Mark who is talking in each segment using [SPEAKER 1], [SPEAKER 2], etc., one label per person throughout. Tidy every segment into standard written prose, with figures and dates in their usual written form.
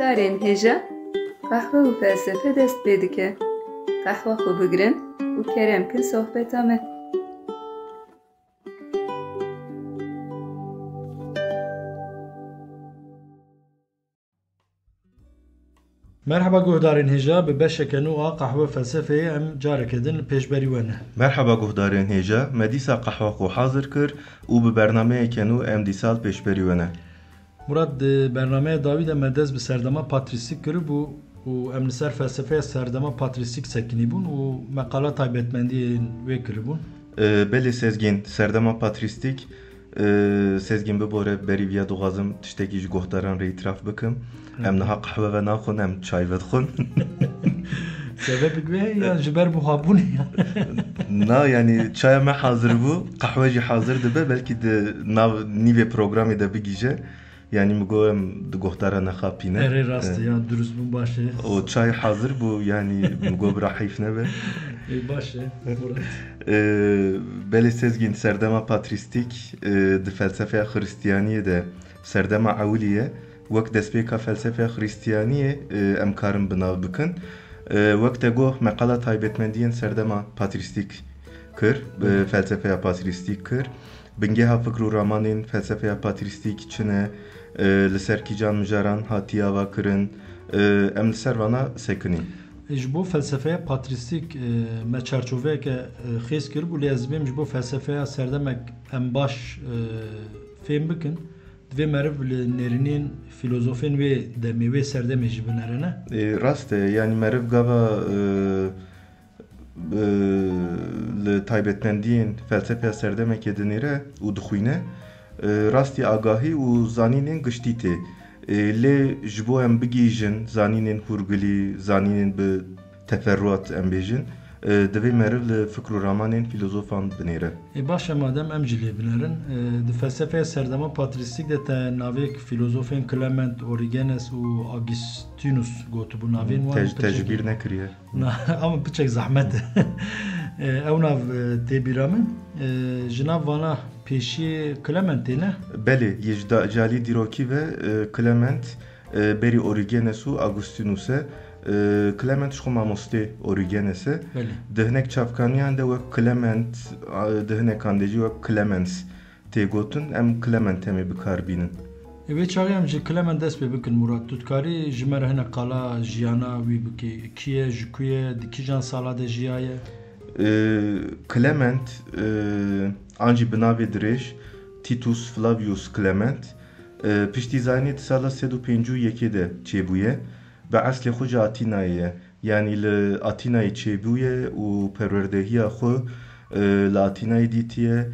[SPEAKER 1] guhdarên hêja qehwe û felsefe dest pê dike. Qehwa xwe bigirin û kerem kin sohbeta me.
[SPEAKER 2] Merhaba guhdarên hêja bi beşeke nû a qehwe felsefeyê em careke din li pêşberî we ne.
[SPEAKER 3] Merhaba guhdarên hêja, me dîsa qehwa xwe hazir kir û bi bernameyeke nû em dîsal pêşberî we ne.
[SPEAKER 2] Murat di bernameya dawî de me dest bi serdema patrîstîk kiribû û em li ser felsefeya serdema patrîstîk sekinîbûn û meqala taybetmendiyên wê kiribûn.
[SPEAKER 3] Belê sezgên serdema patrîstîk sezgên bibore berî viya dixwazim tiştekî ji guhdaran re îtiraf bikim. Em niha qehwe ve naxwin, em çay ve dixwin.
[SPEAKER 2] Sebebek wê ya ji ber buhabûnê ya.
[SPEAKER 3] Na yani çaya me hazir bû, qehwe jî hazir dibe, belkî di nav nîvê programê de bigîje. Yani mi goyim di guhtara nexapîne.
[SPEAKER 2] Erê rast ya durust bûn baş e.
[SPEAKER 3] O çay hazir bû, yani mi go bira heyf nebe.
[SPEAKER 2] Baş e Murat.
[SPEAKER 3] Belê sezgên serdema patrîstîk di felsefeya Xristiyaniyê de serdema ewlî wek destpêka felsefeya Xristiyaniyê em karin binav bikin. Wek te goh meqala taybetmendiyên serdema patrîstîk kir, felsefeya patrîstîk kir. Bingeha fikr û ramanên felsefeya patrîstîk çine, li ser kîjan mijaran hatiye ava kirin, em li ser vana sekinîn.
[SPEAKER 2] Ji bo felsefeya patrîstîk me çarçoveyeke xêz kiribû lê ez dibêm ji bo felsefeya serdemek em baş fêm bikin. Divê meriv li nêrînên filozofên wê demê wê serdemê jî binerine.
[SPEAKER 3] Rast e, yani meriv gava li taybetmendiyên felsefeya serdemekê dinêre û dixwîne rastî agahî û zanînên giştî tê. Lê ji bo em bigîjin zanînên hûrgilî, zanînên bi teferruat em bêjin, divê meriv li fikr û ramanên filozofan binêre.
[SPEAKER 2] Baş e madem em jî lê binerin, di felsefeya serdema patrîstîk de te navêk filozofên Clement, Origenes û Augustinus gotibû navên wan.
[SPEAKER 3] Tecbîr nekiriye.
[SPEAKER 2] Ama piçek zehmet e. Ew nav têbîra min. Ji nav vana pêşiyê Clementê ne?
[SPEAKER 3] Belê, yê ji calî dîrokî ve Clement berî Origenes û Augustinus e. Clement şo mamostê Origenes e. Di hinek çavkaniyan de wek Clement, di hinekan de jî wek Clemens tê gotin, em Clement temê bikar bînin.
[SPEAKER 2] Vê çaxê em ji Clement dest pê bikin Murat. Tu dikarî ji me re hinek qala jiyana wî bikî. Kî ye, ji ku ye, di kîjan sala de jiyaye?
[SPEAKER 3] Clement an jî bi navê dirêj Titus Flavius Clement piştî zanî di sala 351 de çêbûye ve eslê xwe ji Atînayê ye. Yani li Atînayê çêbûye û perwerdehiya xwe li Atînayê dîtiye.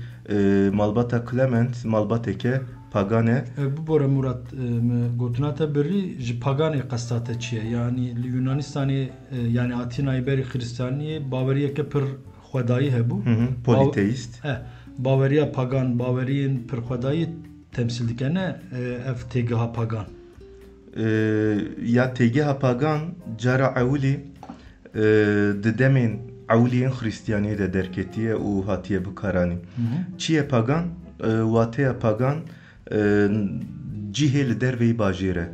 [SPEAKER 3] Malbata Clement malbateke pagan e.
[SPEAKER 2] Bibore Murat, gotina te birî ji paganê qesta te çi ye? Yani li Yunanistanê yani Atînayê berî Xristiyaniyê baweriyeke pir xwedayî hebû.
[SPEAKER 3] Politeîst.
[SPEAKER 2] Baweriya pagan, baweriyên pir xwedayî temsil dike ne ev têgeha pagan?
[SPEAKER 3] Ya têgeha pagan cara ewlî di demên ewliyên Xristiyaniyê de derketiye û hatiye bikaranî. Çi ye pagan? Wateya pagan cihê li derveyî bajêr e.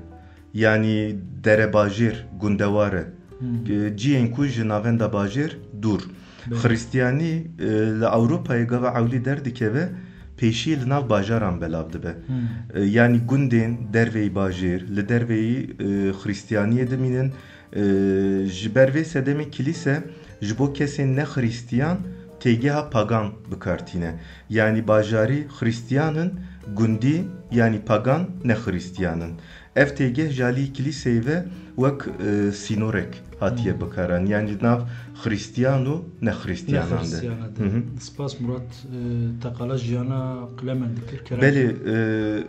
[SPEAKER 3] Yani dere bajêr, gundewar e. Cihên ku ji navenda bajêr dûr. Xristiyanî li Ewropayê gava ewlî derdikeve pêşî li nav bajaran belav dibe. Yani gundên derveyî bajêr, li derveyî Xristiyaniyê dimînin, ji ber vê sedemê kilîse ji bo kesên ne Xristiyan têgeha pagan bikartîne. Yani bajarî Xristiyanın, gundî yani pagan ne Xristiyanın. Ev têgeh jalî kilîseyê ve wek sînorek hatiye bikaran. Yani nav Xristiyan û ne Xristiyanan de.
[SPEAKER 2] Spas Murat, teqala jiyana Clement dikir.
[SPEAKER 3] Belê,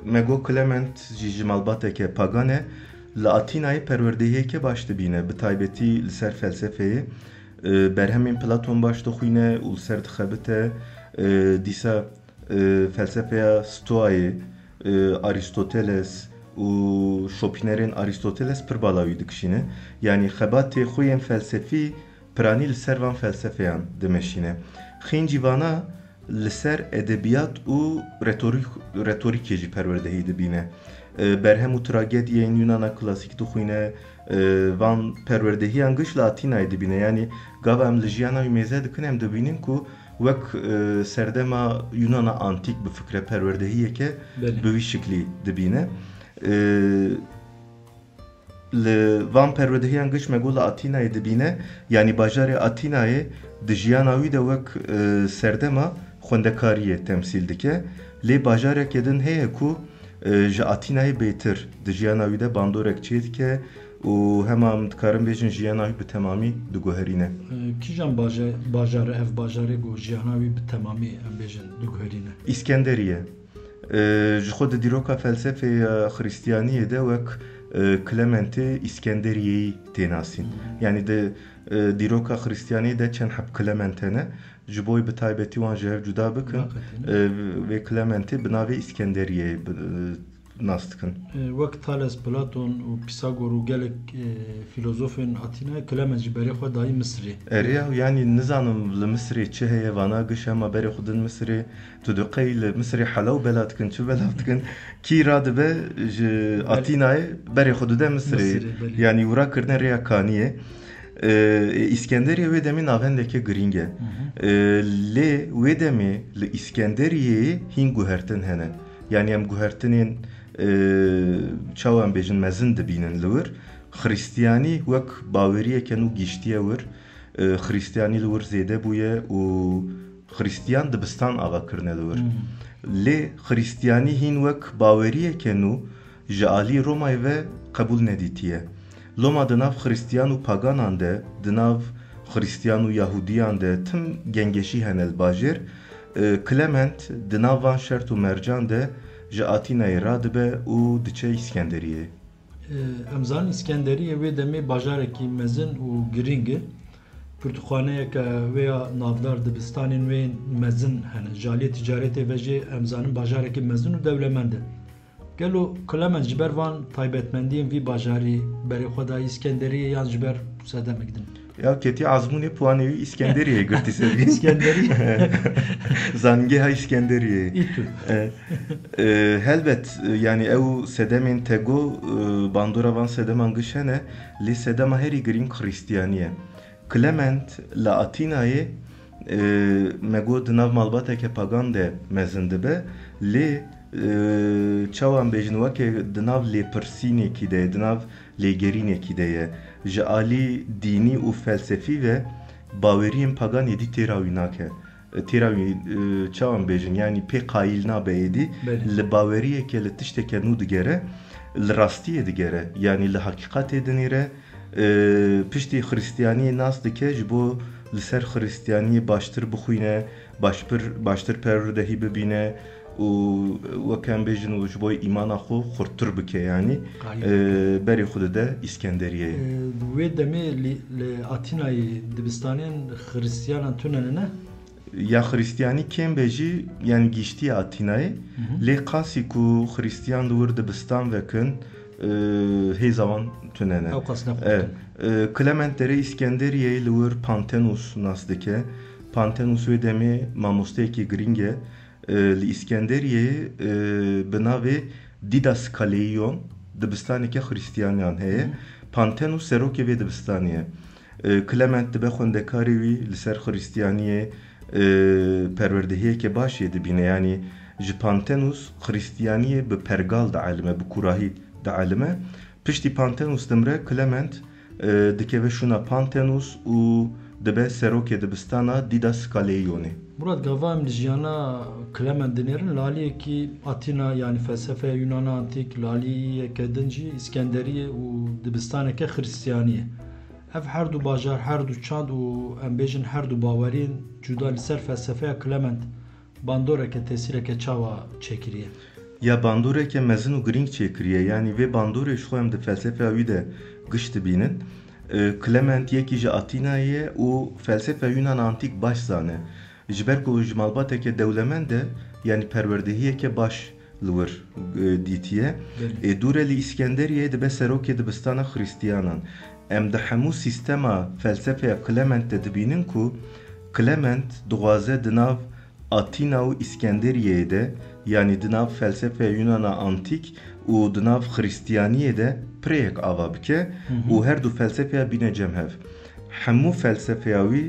[SPEAKER 3] me got Clement jî ji malbateke pagan e. Li Atînayê perwerdehiyeke baş dibîne, bi taybetî li ser felsefeyê. Berhemên Platon baş dixwîne û li ser dixebite. Dîsa felsefeya Stoayê, Aristoteles û şopînerên Aristoteles pir balawî dikişîne. Yani xebatê xwe yên felsefî piranî li ser van felsefeyan dimeşîne. Xên cîvana li ser edebiyat û retorîkê jî perwerdehî dibîne. berhem û tragediyên Yunana klasîk dixwîne van perwerdehiyan giş li Atînayê dibîne yani gava em li jiyana wî mêze dikin em dibînin ku wek serdema Yunana antîk bi fikre perwerdehiyeke bi wî şiklî dibîne li van perwerdehiyan giş me got li Atînayê dibîne yani bajarê Atînayê di jiyana wî de wek serdema xwendekariyê temsîl dike lê bajarekê din heye ku ji Atînayê bêtir di jiyana wî de bandorek çê dike û hema em dikarin bêjin jiyana wî bi temamî diguherîne.
[SPEAKER 2] Kîjan bajarê ev bajarê got jiyana wî bi temamî em bêjin diguherîne?
[SPEAKER 3] İskenderiye. Ji xwe di dîroka felsefeya Xristiyaniyê de wek Clementê İskenderiyeyî tê nasîn. Yani di dîroka Xristiyaniyê de çend heb Clement hene ji bo bi taybetî wan ji hev cuda bikin vê Clementê bi navê İskenderiyê nas dikin.
[SPEAKER 2] Wek Thales, Platon û Pisagor û gelek filozofên Atînayê Clement ji berê xwe dayî Misrê.
[SPEAKER 3] Eriya yani nizanim li Misrê çi heye vana giş hema berê xwe din Misrê tu diqey li Misrê helaw bela dikin çi bela dikin kî radibe ji Atînayê berê xwe dide Misrê yani wira kirine rêya Kaniyê. İskenderiye wê demê navendeke giring e. Lê wê demê li İskenderiyeyê hîn guhertin hene. Yani em guhertinên çawa em bêjin mezin dibînin li wir. Xristiyanî wek baweriyeke nû gîştiye wir. Xristiyanî li wir zêde bûye û Xristiyan dibistan ava kirine li wir. Lê Xristiyanî hîn wek baweriyeke nû ji alî Romayê ve qebûl nedîtiye. Loma di nav Xristiyan û paganan de, di nav Xristiyan û Yahudiyan de tim gengeşî hene li bajêr. Clement di nav van şert û mercan de ji Atînayê radibe û diçe İskenderiyê.
[SPEAKER 2] Em zanin İskenderiyê wê demê bajarekî mezin û giring e. Pirtûxaneyeke wêya navdar dibistanên wê mezin hene. Jaliyê ticaretê ve jê em zanin bajarekî mezin û dewlemend e. Gelo Clement ji ber van taybetmendiyên vî bajarî berê xwe dayî İskenderiyê yan ji ber sedemek din.
[SPEAKER 3] Ya ketî azmûnê puanê wî İskenderiyê girtî sevî.
[SPEAKER 2] İskenderiyê.
[SPEAKER 3] Zangeha İskenderiyê.
[SPEAKER 2] İtû.
[SPEAKER 3] Helbet yani ew sedemên tego bandora van sedeman giş hene lê sedema herî giring Xristiyanî. Clement li Atînayê me got di nav malbateke pagan de mezin dibe lê çawa em bêjin wekê di nav lêpirsînekî de ye, di nav lêgerînekî de ye. Ji alî dînî û felsefî ve baweriyên pagan êdî têra wî nake. Têra wî çawa em bêjin yani pê qayîl nabe êdî li baweriyeke li tişteke nû digere li rastiyê digere yani li hakîqatê dinêre piştî Xristiyaniyê nas dike ji bo li ser Xristiyaniyê baştir bixwîne baştir perwerdehî bibîne û wek em bêjin û ji bo îmana xwe xurttir bike yani berê xwe dide İskenderiyê.
[SPEAKER 2] Wê demê li Atînayê dibistanên Xristiyanan tune ne?
[SPEAKER 3] Ya Xristiyanî kêm bêjî yani gîştiye Atînayê lê qasî ku Xristiyan di wir dibistan vekin hêza wan tune ne.
[SPEAKER 2] Ew qas nexwetin.
[SPEAKER 3] Clement derê İskenderiyê li wir Pantenus nas dike. Pantenus wê demê mamosteyekî giring e. Li İskenderiyê bi navê Didaskaleion dibistaneke Xristiyaniyan heye. Pantenus serokê vê dibistanê ye. Clement dibe xwendekarê wî li ser Xristiyaniyê perwerdehiyeke başê dibîne yani ji Pantenus Xristiyaniyê bi pergal de elime bi kurahî de elime. Piştî Pantenus dimre Clement dikeve şuna Pantenus û dibe serokê dibistana Didaskaleionê.
[SPEAKER 2] Murat gava em li jiyana Clement dinêrin laliyekî Atîna yani felsefeya Yunana antîk laliyeke din jî İskenderiyê û dibistaneke Xristiyaniyê. Ev her du bajar, her du çand û em bêjin her du baweriyên cuda li ser felsefeya Clement bandoreke tesîreke çawa çêkiriye.
[SPEAKER 3] Ya bandoreke mezin û giring çêkiriye yani vê bandorê ji xwe em di felsefeya wî de giş dibînin. Clement yekî ji Atînayê û felsefeya Yunan antîk baş zane. Ji ber ku ji malbateke dewlemend de yani perwerdehiyeke baş li wir dîtiye. Dûre li İskenderiyê dibe serokê dibistana Xristiyanan. Em di hemû sîstema felsefeya Clement de dibînin ku Clement dixwaze di nav Atina û İskenderiyeyê de yani di nav felsefeya Yunana antik û di nav Xristiyaniyê de pireyek ava bike û her du felsefeya bîne cemhev. Hemû felsefeya wî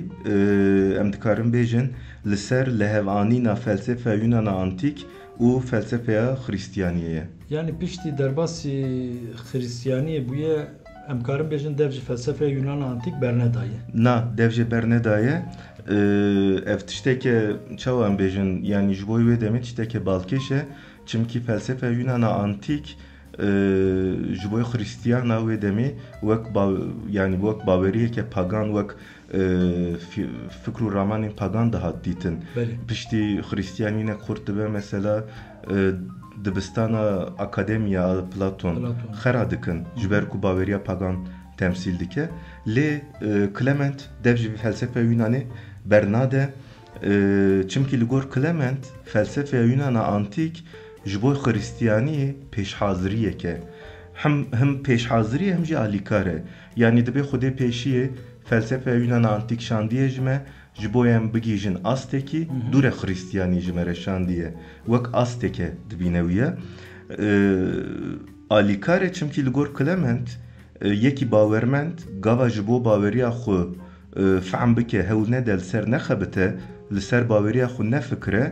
[SPEAKER 3] em dikarin bêjin li ser lehevanîna felsefeya Yunana antik û felsefeya Xristiyaniyê ye.
[SPEAKER 2] Yani piştî derbasî Xristiyaniyê bûye em karin bêjin dev ji felsefeya Yunan antik bernedaye.
[SPEAKER 3] Na, dev jê bernedaye. Ev tişteke çawa em bêjin yani ji bo wê demê tişteke balkêş e çimkî felsefeya Yunana antik ji bo Xristiyana wê demê wek yani wek baweriyeke pagan wek fikr û ramanên pagan dihat dîtin. Piştî Xristiyanîne xurt dibe mesela dibistana akademiya Platon xera dikin ji ber ku baweriya pagan temsil dike. Lê Clement dev ji felsefeya Yunanê bernade çimkî li gor Clement felsefeya Yunana antik ji bo Xristiyaniyê pêşhaziriyeke. Hem pêşhazirî hem jî alîkar e. Yani dibe xwedê pêşiyê felsefeya Yunana antik şandiye ji me ji bo em bigîjin astekî dûre Xristiyanî ji me re şandiye. Wek asteke dibîne wî ye. Alîkar e çimkî li gor Clement yekî bawermend gava ji bo baweriya xwe fehm bike hewl nede li ser nexebite li ser baweriya xwe nefikire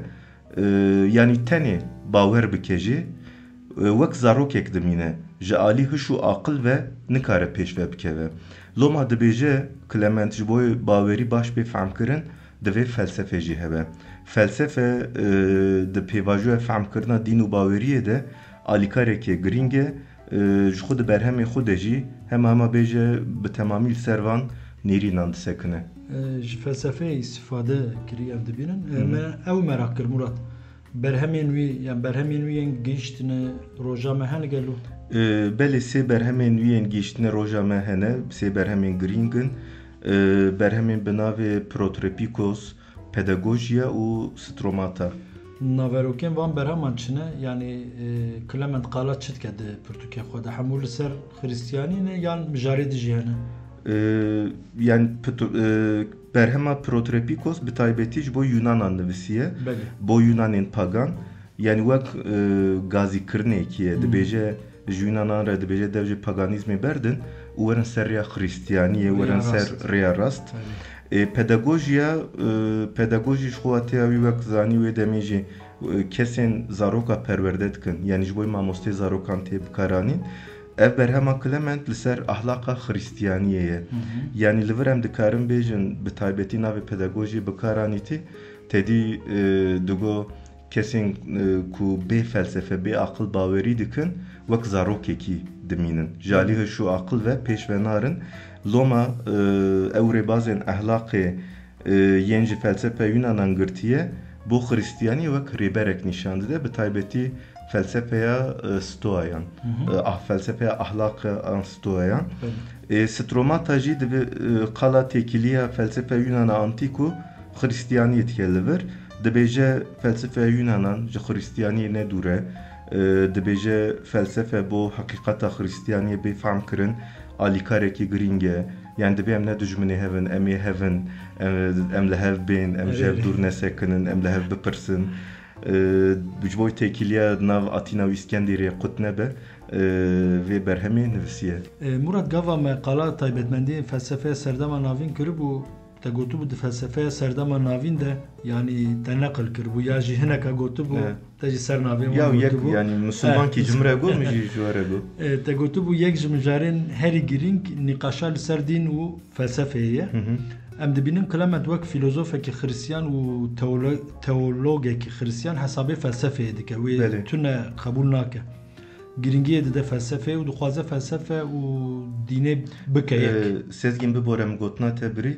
[SPEAKER 3] yani tenê bawer bike jî wek zarokek dimîne ji alî hiş û aqil ve nikare pêşve bikeve. Loma dibêje Clement ji bo bawerî baş pê fehmkirin divê felsefe jî hebe. Felsefe di pêvajoya fehmkirina dîn û baweriyê de alîkarekê giring e ji xwe di berhemê xwe de jî hema bêje bi temamî li ser van nêrînan disekine.
[SPEAKER 2] Ji felsefeyê îstîfade kirî ev dibînin. Ew merak kir Murat. Berhemên wî yani berhemên wî yên gihîştine roja me hene gelo?
[SPEAKER 3] Belê sê berhemên wî yên gihîştine roja me hene, sê berhemên giring in. Berhemên bi navê Protrepikos, Pedagojiya û Stromata.
[SPEAKER 2] Naverokên van berheman çi ne? Yani Clement qala çi dike di pirtûkê xwe de hemû li ser Xristiyanî ne yan mijarê de jî hene?
[SPEAKER 3] Yani berhema Protrepikos bi taybetî ji bo Yunanan nivîsiye. Bo Yunanên pagan yani wek gazîkirinekî ye dibêje ji Yunanan re dibêje dev jî paganîzmê berdin û werin ser rêya Xristiyaniyê werin ser rêya rast. Pedagojî ji xwe têya wî wek zanî wê demê jî kesên zaroka perwerde dikin yani ji bo mamostê zarokan tê bikaranîn. Ev berhema Clement li ser ahlaqa Xristiyaniyê ye. Yani li vir em dikarin bêjin bi taybetî navê pedagojî bikaranîtî tedî digo kesên ku bê felsefe bê aqil bawerî dikin wek zarokekî dimînin. Ji alî hiş û aqil ve pêşve narin. Loma ew rêbazên ahlaqê yên ji felsefe Yunanan girtiye bo Xristiyanî wek rêberek nîşan dide bi taybetî felsefeya Stoayan. Felsefeya ahlaka Stoayan. Stromata jî divê qala têkiliya felsefeya Yunana antik û Xristiyaniyê dike li vir. Dibêje felsefeya Yunanan ji Xristiyaniyê nedûre. Dibêje felsefe bo heqîqeta Xristiyaniyê bê fehm kirin alîkarekî giring e. Yani divê em ne dijminê hevin, em ê hevin, em li hev bên, em ji hev dûr nesekinin, em li hev bipirsin. Ji bo têkiliya nav Atina û İskenderiyê qut nebe vê berhemê nivîsiye.
[SPEAKER 2] Murat gava me qala taybetmendiyê felsefeya serdema navîn kiribû te gotibû di felsefeya serdema navîn de yani te neqil kiribû ya jî hineka gotibû te jî ser navên wan gotibû.
[SPEAKER 3] Yani Müslümankî cimre got min jî ji were got.
[SPEAKER 2] Te gotibû yek ji mijarên herî giring nîqaşa li ser dîn û felsefeyê ye. Em dibînin Clement wek filozofekî Xristiyan û teologekî Xristiyan hesabê felsefeyê dike. Wê tune qebûl nake. Giringiyê dide felsefeyê û dixwaze felsefe û dînê bike yek.
[SPEAKER 3] Sezgin bibore min gotina te birî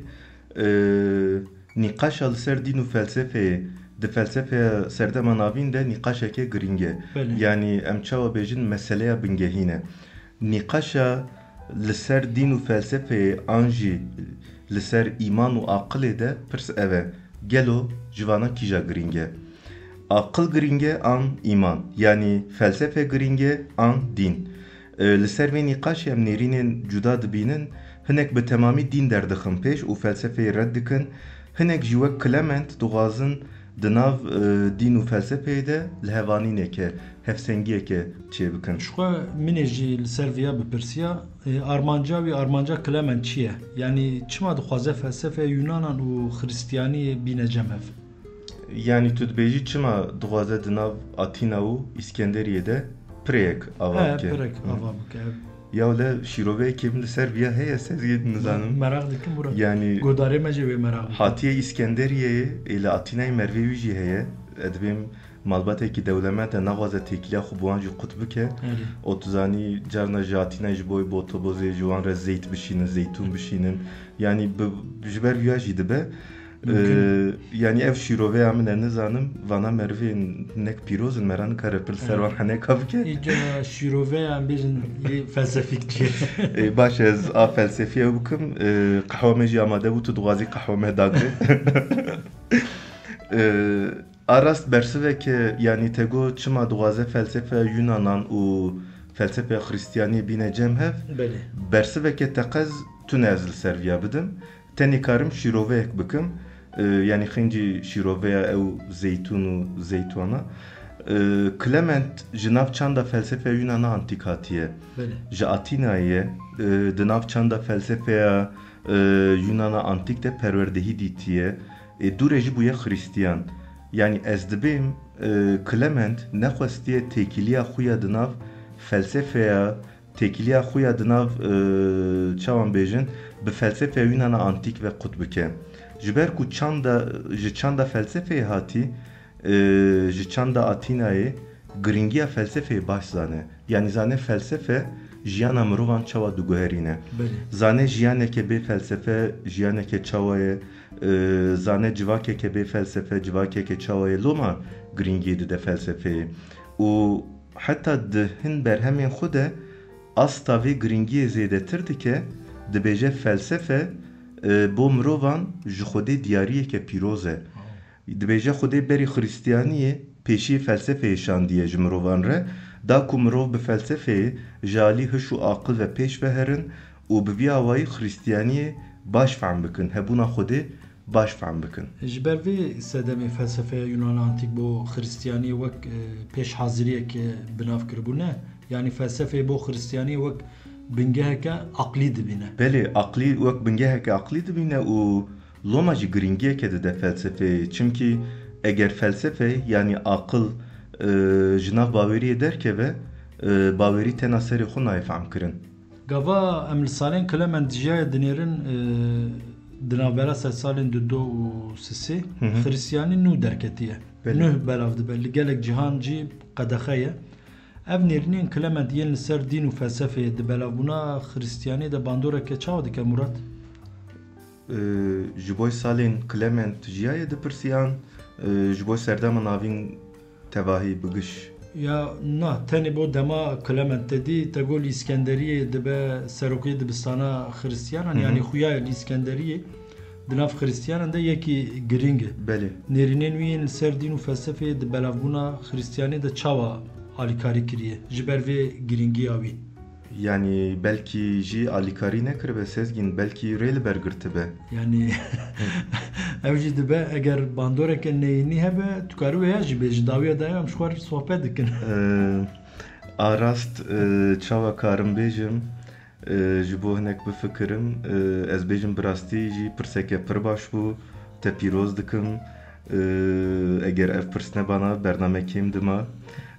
[SPEAKER 3] nîqaşa li ser dîn û felsefeyê di felsefeya serdema navîn de nîqaşeke giring e. Yani em çawa bêjin meseleya bingehîne. Nîqaşa li ser dîn û felsefeyê an jî li ser îman û aqilê de pirs ev e. Gelo civana kîja giring e. Aqil giring e an îman. Yani felsefe giring e an dîn. Li ser vê nîqaşê em nêrînên cuda dibînin hinek bi temamî dîn derdixin pêş û felsefeyê red dikin. Hinek jî wek Clement dixwazin دناو دین و فلسفه ده لهوانینه که هفسنگیه که چه بکن
[SPEAKER 2] شخوا منیجی لسرویا بپرسیا آرمانجا و آرمانجا کلمن چیه؟ یعنی چما دخوازه فلسفه یونانان و خریستیانی بینه جمعه؟
[SPEAKER 3] Yani tu dibêjî çima dixwaze di nav Atîna û İskenderiyê de pirêyek ava bike.
[SPEAKER 2] Pirek ava bike.
[SPEAKER 3] Ya le şîroveyekê min li ser viya heye sezgê nizanim.
[SPEAKER 2] Merak dikim bura.
[SPEAKER 3] Yani
[SPEAKER 2] godarê me jî wê merak dikim.
[SPEAKER 3] Hatiye İskenderiyeyê ê li Atînayê mervê wî jî heye. Edibêm malbatekî dewlemet e naxwaze têkiliya xwe bi wan jî qut bike. O tu zanî carna ji Atînayê ji bo otobozê ji wan re zeyt bişînin, zeytûn bişînin. Yani ji ber viya jî dibe. Yani ev şîroveya min e nizanim vana mervê nek pîrozin meran kare pil ser wan heneka bike.
[SPEAKER 2] Îca şîroveya bêjin felsefikçi.
[SPEAKER 3] Baş ez a felsefiye bikim qehwe me jî amade bû tu dixwazî qehwe me dagre. Arast bersiveke yani tego çima dixwaze felsefe Yunanan û felsefe Xristiyanî bîne cem hev bersiveke teqez tu ne ez li ser viya bidim tenê karim şîroveyek bikim yani xîncî şîroveya ew zeytûn û zeytwana Clement ji nav çanda felsefe Yunana antîk hatiye ji Atînayê di nav çanda felsefeya Yunana antîk de perwerdehî dîtiye dûrê jî bûye Xristiyan yani ez dibêm Clement nexwestiye têkiliya xwe ya di nav felsefeya têkiliya xwe ya di nav çawan bêjin bi felsefeya Yunana antîk ve qut bike ji ber ku ji çanda felsefeyê hatî ji çanda Atînayê giringiya felsefeyê baş zane yani zane felsefe jiyana mirovan çawa diguherîne zane jiyaneke bê felsefe jiyaneke çawa ye zane civakeke bê felsefe civakeke çawa ye loma giringiyê dide felsefeyê û heta di hin berhemên xwe de asta vê giringiyê zêdetir dike dibêje felsefe bo mirovan ji xwedê diyariyeke pîroz e dibêje xwedê berî Xristiyaniyê pêşî felsefeyê şandiye ji mirovan re da ku mirov bi felsefeyê ji alî hiş û aqil ve pêş veherin û bi vî awayî Xristiyaniyê baş fehm bikin hebûna xwedê baş fehm bikin
[SPEAKER 2] ji ber vê sedemê felsefeya Yunan antîk bo Xristiyaniyê wek pêşhaziriyek binav kiribûne yani felsefeyê bo Xristiyaniyê wek bingeheke aqlî dibîne
[SPEAKER 3] belê aqlî wek bingeheke aqlî dibîne û loma jî giringiyeke dide felsefeyê çimkî eger felsefe yani aqil ji nav baweriyê derkeve bawerî tena serê xwe nayê fehm kirin
[SPEAKER 2] gava em li salên Clement jiyaya dinêrin di navbera sed salên 2000 û sisê Xristiyanî nû derketiye nû belav dibe li gelek cihan jî qedexe ye ev nêrînên Clement yên li ser dîn û felsefeyê di belavbûna Xristiyanî de bandoreke çawa dike Murat?
[SPEAKER 3] Ji bo salên Clement jiyayê dipirsiyan ji bo serdema navîn tevahî bigiş
[SPEAKER 2] ya na tenê bo dema Clement dedî te got İskenderiyê dibe serokê dibistana Xristiyanan yani xuya İskenderiyê di nav Xristiyanan de yekî giring e nêrînên wî yên li ser dîn û felsefeyê di belavbûna Xristiyanî de çawa alîkarî kiriye ji ber vê giringiya wî
[SPEAKER 3] yani belkî jî alîkarî nekiribe sezgîn belkî rê li ber girtibe
[SPEAKER 2] yani ev jî dibe eger bandoreke neyînî hebe tu karî wêya jî bêjî dawiya dayê em ji xwe sohbet dikin
[SPEAKER 3] arast çawa karim bêjim ji bo hinek bifikirim ez bêjim bi rastî jî pirseke pir baş bû te pîroz dikim eger ev pirs nebana bernamekêm dima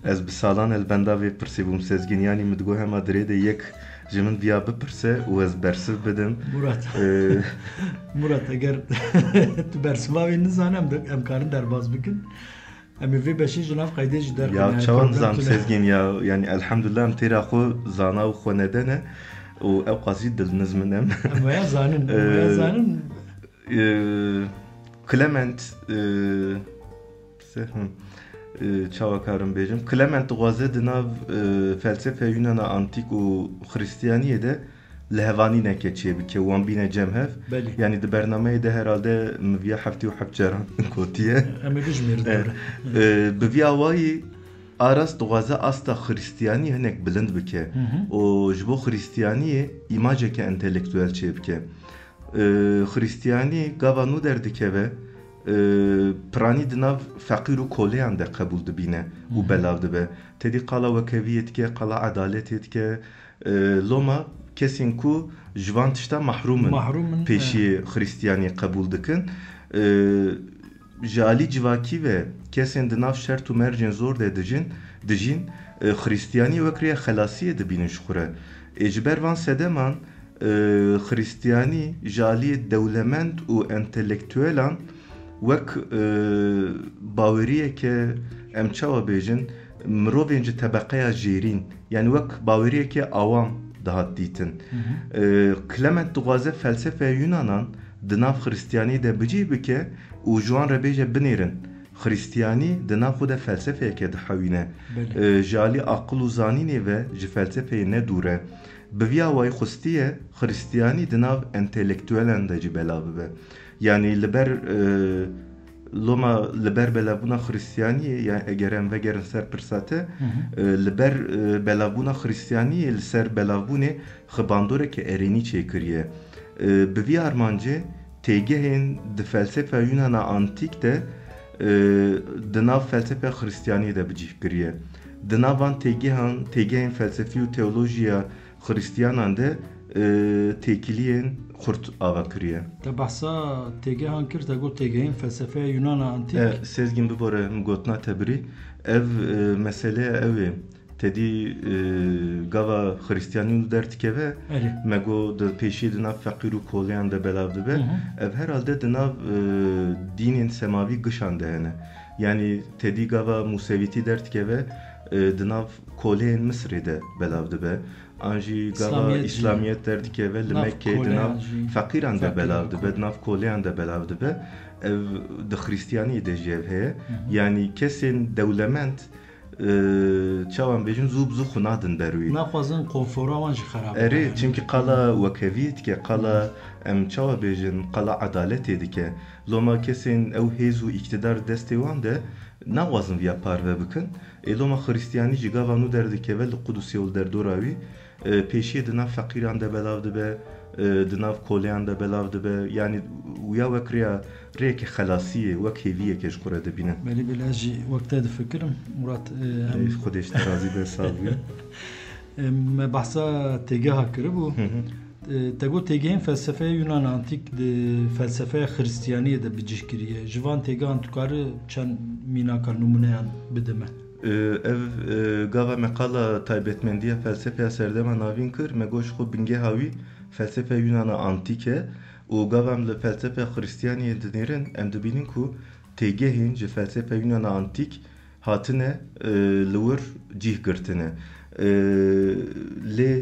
[SPEAKER 3] ez bi salan elbenda vê pirsê bûm sezgîn yanî min digot hema dirê de yek ji min viya bipirse û ez bersiv bidim
[SPEAKER 2] Murat eger tu bersiva wê nizanem em karin derbas bikin em ê vê beşî ji nav qeydê jî derxin
[SPEAKER 3] ya çawa nizam sezgîn ya yani elhamdülillah em têra xwe zana û xwe nedene û ew qasî dilniz min em
[SPEAKER 2] waya zanin
[SPEAKER 3] Clement çawa karim bêjim Clement dixwaze di nav felsefe Yunana antîk û Xristiyaniyê de li hevanîneke çêbike wan bîne cem hev yani di bernameyê de herhalde min viya heftê û heft caran gotiye
[SPEAKER 2] em ê bijmêrin
[SPEAKER 3] bi vî awayî arast dixwaze asta Xristiyanî hinek bilind bike û ji bo Xristiyaniyê îmaceke entelektûel çêbike Xristiyanî gava nû derdikeve پرانی دناو فقیر و کولیان ده قبول دبینه و بلاو دبه تدی قالا وکویت که قالا عدالتیت که لوما کسین کو جوان تشتا محرومن پیشی خریستیانی قبول دکن جالی جواکی و کسین دناو شرط و مرجن زور ده دجین خریستیانی وکریه خلاصیه دبینش خوره اجبر وان سدمان خریستیانی جالی دولمند و انتلیکتویلان وک باوریه که امچاوا بیجن مروفینج طبقه جیرین یعنی وک باوریه که عوام دهات دیتن کلمت دوازه فلسفه یونانان دناف خریستیانی ده بجی بکه و جوان ربیجه بنیرن خریستیانی دناف خود فلسفه که ده حوینه جالی عقل و زانینه و جه فلسفه ندوره بویا وای خستیه خریستیانی دناف انتلیکتویلن ده جی بلاوه به yani liber belavbuna Hristiyaniyê yani egerem vegerin ser pirsate liber belavbuna Hristiyaniyê li ser belavbûnê xibandoreke erênî çêkiriye bi vî armancê têgehên di felsefa Yunana antîk de di nav felsefa Hristiyaniyê de bicih kiriye di nav van têgehên felsefî û teolojiya Hristiyanan de têkiliyên Kurt ava kiriye.
[SPEAKER 2] Te bahsa têgehan kir te got têgehên felsefeya Yunana antîk.
[SPEAKER 3] Sezgin bibore mgotna tebirî ev mesele ev ê tedî gava Hristiyanî derdikeve me got di pêşî di nav feqîr û koleyan de belav dibe ev herhalde di nav dînên semavî gişan de hene. Yani tedî gava Musevîtî derdikeve di nav koleyên Misrê de belav dibe. Anji gava İslamiyet derdike ve Mekke dinav fakiran da belavdı be dinav koleyan da belavdı be ev de Hristiyanî de jevhe yani kesin devlement çavan bejin zub xunadın berwi
[SPEAKER 2] naxwazin konfora wan ji xarab
[SPEAKER 3] eri çünkü qala vekeviyet ke qala em çawa bejin qala adalet edike loma kesin ev hezu iktidar destewan de naxwazin via parve bikin loma Hristiyanî ji gava nu derdike ve Qudüs yol derdoravi پیشی دناف فقیران ده بلاوده به دناف کولیان ده بلاوده به یعنی ویا وکریا ریک خلاصیه وکیویه کش قره ده بینه
[SPEAKER 2] بلی بلاجی وقت ده فکرم مرات
[SPEAKER 3] خودش ترازی به سالویه
[SPEAKER 2] ما بحثا تیگه ها کربو تگو تیگهین فلسفه یونان انتیک ده فلسفه خریستیانی ده بجیش کریه جوان تیگه انتکاره چند میناکار نمونه بدمه
[SPEAKER 3] ev gava mekala taybetmendiye felsefeya serdema navin kir me goş xu binge havi felsefe Yunana antike û gavam li felsefe Hristiyaniyê dinêrin em dibînin ku têgehên ji felsefe Yunana antik hatine li wir cih girtine lê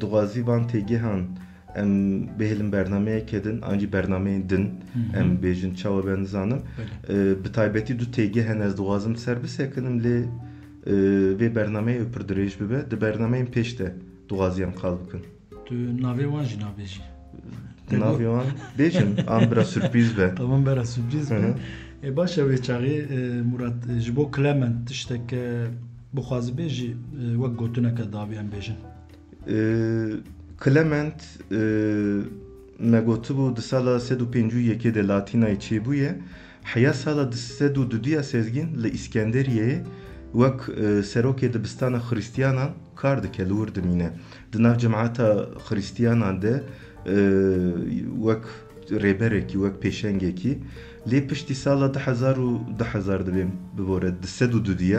[SPEAKER 3] dixwazî van têgehan em bêhêlin bernameyekê din ancî bernameyên din em bêjin çawa ben nizanim bi taybetî du têgehên ez dixwazim ser bisekinim lê vê bernameyê pir dirêj bibe di bernameyên pêş de dixwaziyam qal bikin
[SPEAKER 2] tu navê wan jî nabêjî
[SPEAKER 3] navê wan bêjim an bira sürpriz be
[SPEAKER 2] tamam bera sürpriz be başa vê çaxê Murat ji bo Clement tişteke bixwazi bêjî wek gotineke daviyan bêjin
[SPEAKER 3] Clement me gotibû di sala 151 de Latînayê çêbûye heya sala 102 sezgîn li İskenderiyeyê wek serokê dibistana Hristiyanan kar dike li wir dimîne di nav cemaata Hristiyanan de wek rêberekî wek pêşengekî lê piştî sala 1000 dibêm bibore di 102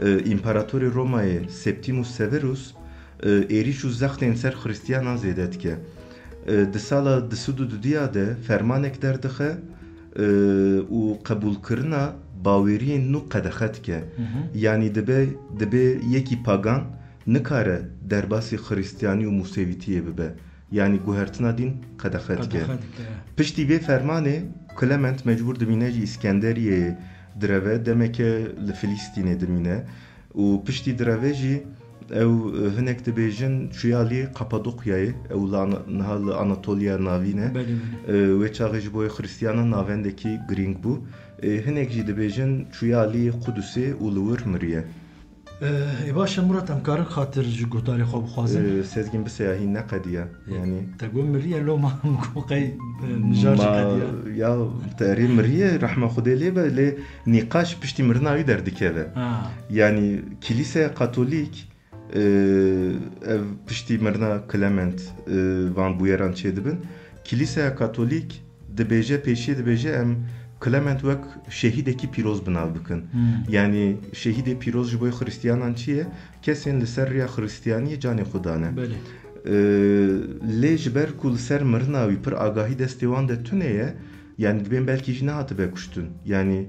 [SPEAKER 3] İmparatorê Romayê Septimus Severus êrîş û zextên ser Hristiyanan zêde dike di sala 202 de fermanek derdixe û qebûlkirina baweriyên nû qedexe dike yanî dibe yekî pagan nikare derbasî Hristiyanî û Musevîtiyê bibe yanî guhertina dîn qedexe dike piştî vê fermanê Clement mecbûr dimîne jî İskenderiyê direve demeke li Filîstînê dimîne û piştî direve jî ew hinek dibêjin çuyalî Kapadokyayê ew niha li Anatolya navîne wê çaxê ji bo Hristiyanan navendekî girîng bû hinek jî dibêjin çuyalî Qudusê û li wir miriye
[SPEAKER 2] باشه مرات ام کار خاطر گوتاری خوب خوازن
[SPEAKER 3] سezgin بسیاهی نقدیه yani
[SPEAKER 2] تقول مريه لو ما قي نجاج قديه
[SPEAKER 3] ya تقريبا مريه رحمه خدي لي بله نقاش pişti mırnavi derdik eve. Yani kilise katolik ev pişti mırna Clement van Buyeran çedibin kilise katolik dibêje pêşî dibêje em Clement wek şehîdekî pîroz binav bikin. Yani şehîdê pîroz ji bo Hristiyanan çi ye? Kesên li ser rêya Hristiyaniyê canê xwe dane. Lê ji ber ku li ser mirina wî pir agahî destê wan de tune ye, yani dibên belkî jî nehatibe kuştin. Yani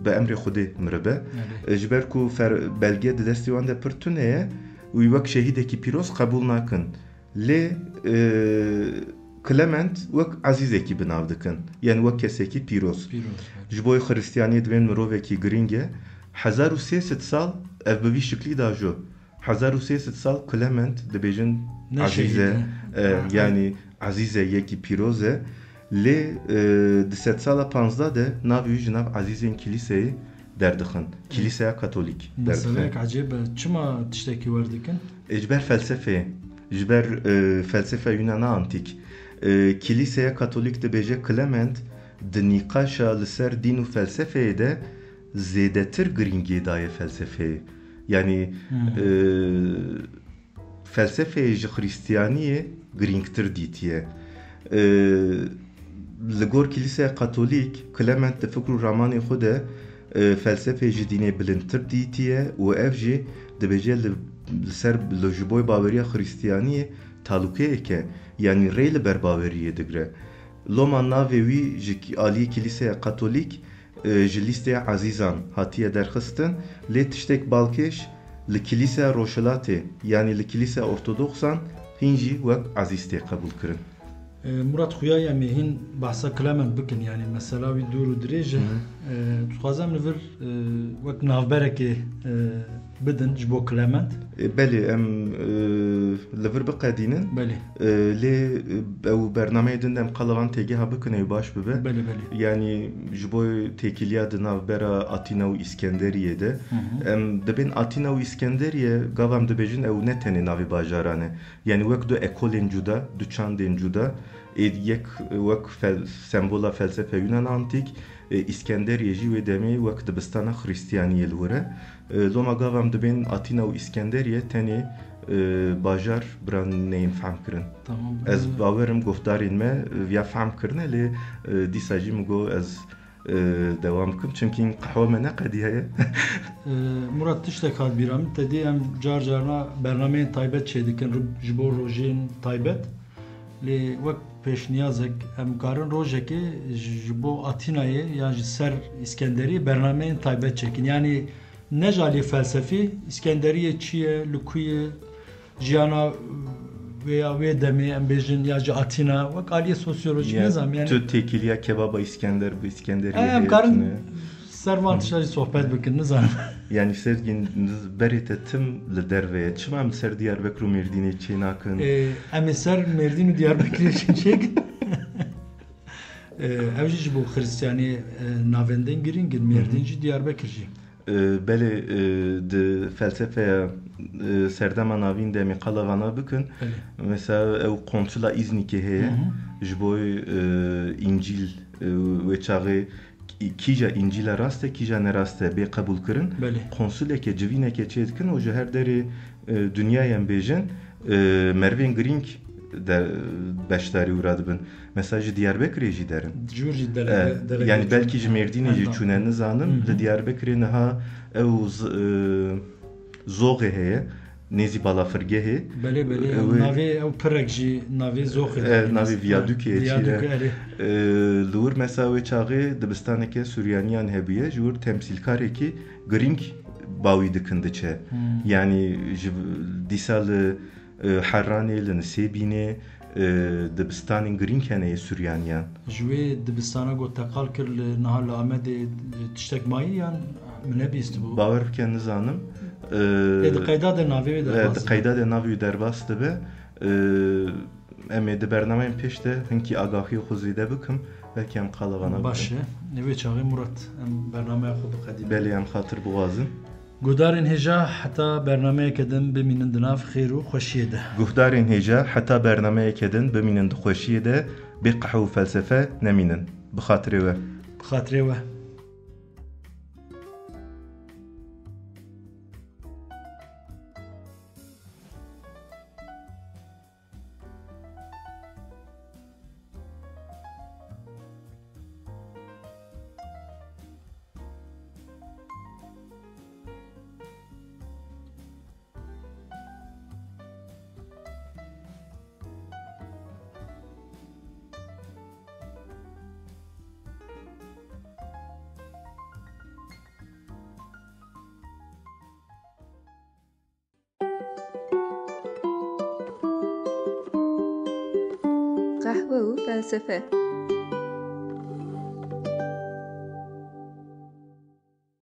[SPEAKER 3] bi emrê Xwedê miribe. Ji ber ku belge di destê wan de pir tune ye, wî wek şehîdekî pîroz qebûl nakin. Lê Clement wek azîzekî binav dikin. Yani wek kesekî pîroz. Ji bo Hristiyaniyê divên mirovekî giring e. 1300 sal ev bi vî şiklî da jo. 1300 sal Clement dibêjin azîze yani azîze yekî pîroz e. Lê di sed sala 15 de navê wî ji nav azîzên kilîseyê derdixin. Kiliseya Katolik derdixin.
[SPEAKER 2] Meselek acêb çima tiştekî werdikin?
[SPEAKER 3] Ji ber felsefeyê. Ji ber felsefe Yunana antik. Kiliseya Katolik dibêje Clement di nîqaşa li ser dîn û felsefeyê de zêdetir giringiyê daye felsefeyê. Yani felsefeyê ji Hristiyaniyê giringtir dîtiye. Li gor Kiliseya Katolik Clement di fikr û ramanê xwe de felsefeyê ji dînê bilindtir dîtiye û ev jî dibêje li ser ji bo baweriya Hristiyaniyê talûkeyeke yani rê li ber baweriyê digre. Loma navê wî ji aliyê Kiliseya Katolik ji lîsteya azîzan hatiye derxistin. Lê tiştek balkêş li Kiliseya Roşelatê yani li Kiliseya Ortodoksan hin jî wek azîz tê qebûl kirin.
[SPEAKER 2] Murat xuya em ê hîn behsa Clement bikin yani mesela wî dûr û dirêj e. Dixwazim li vir wek navberekê bidin ji bo Clement.
[SPEAKER 3] Belê em li vir biqedînin.
[SPEAKER 2] Belê.
[SPEAKER 3] Lê ew bernameyê din de em qalavan têgeha bikin ew baş bibe.
[SPEAKER 2] Belê belê.
[SPEAKER 3] Yani ji bo têkiliya di navbera Atina û İskenderiyê de em dibên Atina û İskenderiye gav em dibêjin ew ne tenê navê bajaran e. Yani wek du ekolên cuda, du çandên cuda yek wek sembola felsefe Yunan antik İskenderiye jî wê demê wek dibistana Hristiyaniyê li were. Loma gav em dibên Atina û İskenderiye tenê bajar biran neyên fehm kirin. Ez bawerim gofdarên me ya fehm kirine lê dîsa jî min got ez devam bikim çünkü qehwe me neqedî heye.
[SPEAKER 2] Murat tiştek hat bîra min tedî em car carna bernameyên taybet çê dikin ji bo rojên taybet. Lê wek pêşniyazek em karin rojekê ji bo Atinayê yan ji ser İskenderiyê bernameyên taybet çekin. Yani ne jalê felsefî İskenderiyê çi ye, li ku ye, jiyana veya wê demê em bêjin ya ji Atina wek aliyê sosyolojik nezam yani.
[SPEAKER 3] Tu têkiliya kebaba İskender bu İskenderiyê.
[SPEAKER 2] Em karin servan tişa sohbet bikin nizanim.
[SPEAKER 3] Yani sergin berê te tim li derveye çima em ser Diyarbekir û Mêrdînê çê nakin?
[SPEAKER 2] Em ê ser Mêrdîn û Diyarbekirê çê çêkin. Ev jî ji bo Hristiyaniyê navendên giringin Mêrdîn jî Diyarbekir jî.
[SPEAKER 3] Belê di felsefeya serdema navîn de em ê qalavana bikin. Mesela ew Konsula İznikê heye ji bo İncîl wê çaxê kîja İncîla rast e kîja nerast e bê qebûl kirin. Konsuleke civîneke çê dikin û ji her derê dunyayê em bêjin mervên giring beşdarî wî dibin. Mesela ji Diyarbekirê jî derin. Yani belkî ji Mêrdînê jî çûne nizanim. Li Diyarbekirê niha ew zoxê heye nêzî balafirgehê.
[SPEAKER 2] Belê navê ew pirek jî navê zoxê.
[SPEAKER 3] Navê viyadûkê çi ye. Li wir mesela wê çaxê dibistaneke Suryaniyan hebûye ji wir temsîlkarekî giring bawî dikin diçe. Yani ji dîsa li Herranê li Nisêbînê dibistanên giring hene Suryaniyan.
[SPEAKER 2] Ji wê dibistana got teqal kir li niha li Amedê tiştek mayî yan min nebîst bû?
[SPEAKER 3] Bawer bike nizanim.
[SPEAKER 2] Di qeyda de navê wê derbas.
[SPEAKER 3] Di qeyda de navê wê derbas dibe. Em ê di bernameyên pêş de hinkî agahiyê xwe zêde bikim. Belkî em qalavana bikin.
[SPEAKER 2] Baş e. Wê çaxê Murat em bernameya xwe biqedî.
[SPEAKER 3] Belê em xatir bixwazin.
[SPEAKER 2] گودارین هجا حتی برنامه کدن بمینن دناف خیر و خوشیه ده.
[SPEAKER 3] گهدارین هجا حتی برنامه کدن بمینن خوشیه ده بی قحو و فلسفه نمینن بخاطره و
[SPEAKER 2] خاطره و
[SPEAKER 1] قهوه و فلسفه